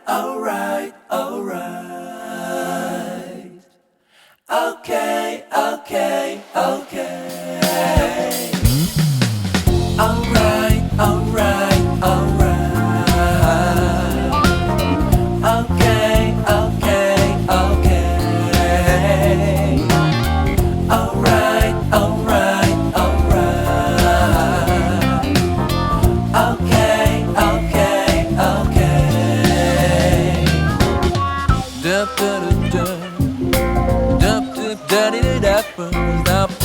Alright, alright, alright. Okay, okay, okay. Alright, alright, alright. Okay, okay, okay. Alright, alright, alright. Okay, okay, okay. Dup dup dup dup dup da di da dup dup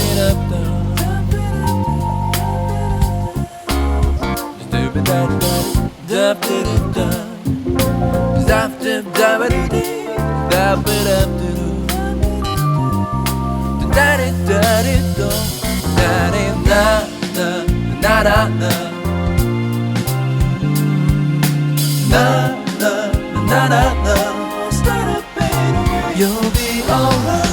dup dup dup you'll be alright.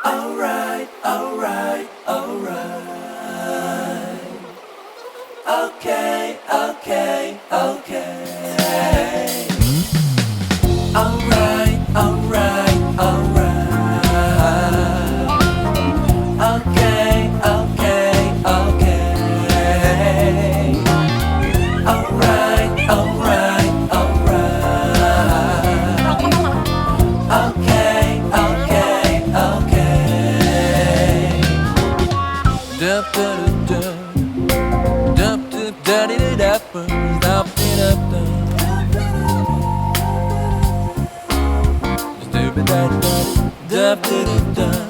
Alright, alright, alright. Okay, okay, okay. Alright, alright, alright. Okay, okay, okay. Alright, alright, alright. Okay, okay, okay. Dup dup dup dup dup da di da dup dup dup dup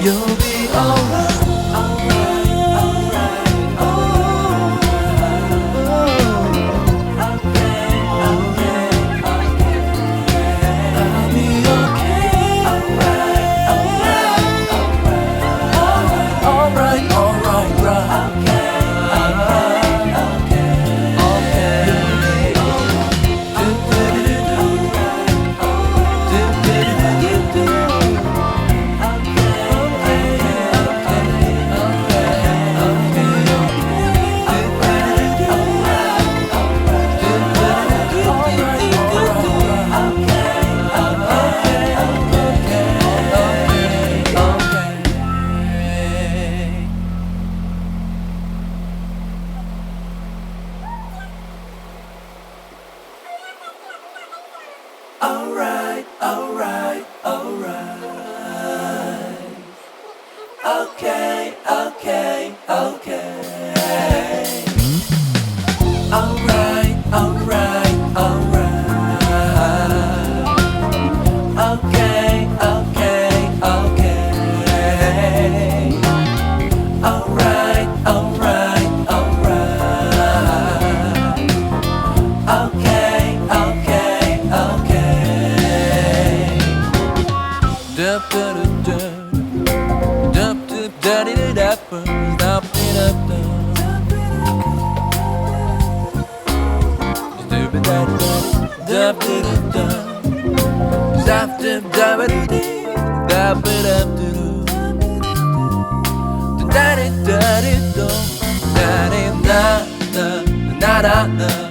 you'll be alright. Alright, alright, alright. Okay, okay, okay. Alright, alright, alright. Okay, okay, okay. Alright, alright, alright. Okay, okay, okay. Dup dup dup dup dup da di da dup dup dup dup dup dup